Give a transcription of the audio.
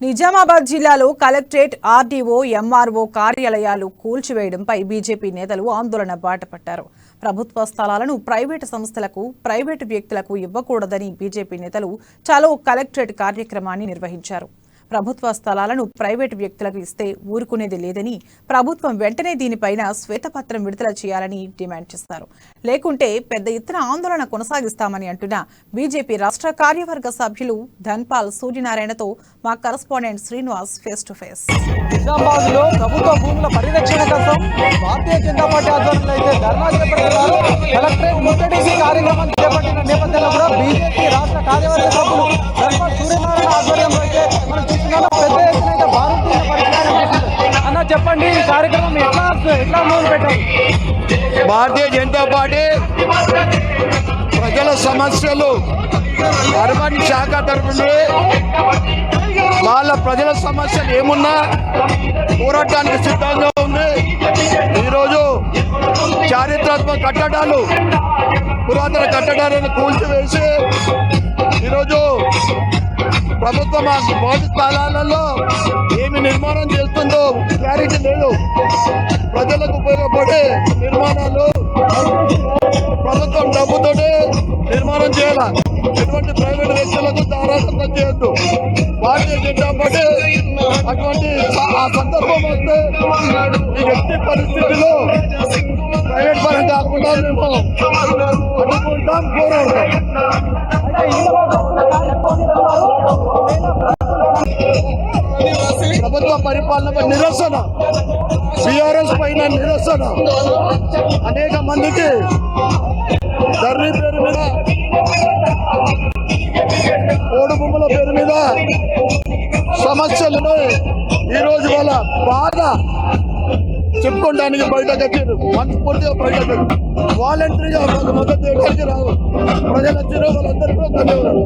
నిజామాబాద్ జిల్లాలో collectorate, RDO, MRO కార్యాలయాలు కూల్చివేయడంపై BJP నేతలు ఆందోళన బాటపట్టారు. ప్రభుత్వ స్థలాలను ప్రైవేటు సంస్థలకు, ప్రైవేటు వ్యక్తులకు ఇవ్వకూడదని బీజేపీ నేతలు చలో కలెక్టరేట్ కార్యక్రమాన్ని నిర్వహించారు. ప్రభుత్వ స్థలాలను ప్రైవేటు వ్యక్తులకు ఇస్తే ఊరుకునేది లేదని, ప్రభుత్వం వెంటనే దీనిపైన శ్వేతపత్రం విడుదల చేయాలని డిమాండ్ చేశారు. లేకుంటే పెద్ద ఎత్తున ఆందోళన కొనసాగిస్తామని అంటున్న బీజేపీ రాష్ట్ర కార్యవర్గ సభ్యులు ధన్పాల్ సూర్యనారాయణతో మా correspondent Srinivas face to face. Nizamabad లో ప్రభుత్వ భూముల పరిరక్షణ కోసం భారతీయ జనతా పార్టీ ఆధ్వర్యంలో అయితే ధర్నా చేపట్టారు. కలెక్టరేట్ ముట్టడికి కార్యక్రమాన్ని చేపట్టిన నేపథ్యంలో కూడా బీజేపీ రాష్ట్ర కార్యవర్గ సభ్యులు ధన్పాల్ సూర్యనారాయణ ఆధ్వర్యంలో అయితే మనం చూస్తున్నాం పెద్ద ఎత్తున అయితే భారతీయ పరిరక్షణ. అన్న చెప్పండి, ఈ కార్యక్రమం ఎట్లా మొదలు పెట్టారు? భారతీయ జనతా పార్టీ ప్రజల సమస్యలు అర్బన్ శాఖ తరఫున వాళ్ళ ప్రజల సమస్యలు ఏమున్నా పోరాటానికి సిద్ధంగా ఉంది. ఈరోజు చారిత్రాత్మక కట్టడాలు, పురాతన కట్టడాలను కూల్చివేసి ఈరోజు ప్రభుత్వం భౌతిక స్థలాలలో ఏమి నిర్మాణం చేస్తుందో క్లారిటీ లేదు. ప్రజలకు ఉపయోగపడే నిర్మాణాలు ప్రభుత్వం డబ్బుతోనే నిర్మాణం చేయాలి. ఎటువంటి ప్రైవేట్ వ్యక్తులకు దారాదత్తం చేయొద్దు. భారతీయ జనతా పార్టీ అటువంటి ఆ సందర్భం వస్తే ఈ వ్యక్తి పరిస్థితిలో ప్రైవేట్ పరం కాకుండా మేము అడ్డుకుంటాం, పోరాడతాం. ప్రభుత్వ పరిపాలనపై నిరసన, బీఆర్ఎస్ పైన నిరసన, అనేక మందికి ధర్నీ పేరు మీద, ఓడు భూముల పేరు మీద సమస్యలను ఈరోజు వాళ్ళ బాధ చెప్పుకోవడానికి బయటకు వచ్చారు. మనస్ఫూర్తిగా బయటకు వాలంటరీగా మద్దతు చేయడానికి రావు. ప్రజలు వచ్చారు, వాళ్ళందరికీ ధన్యవాదాలు.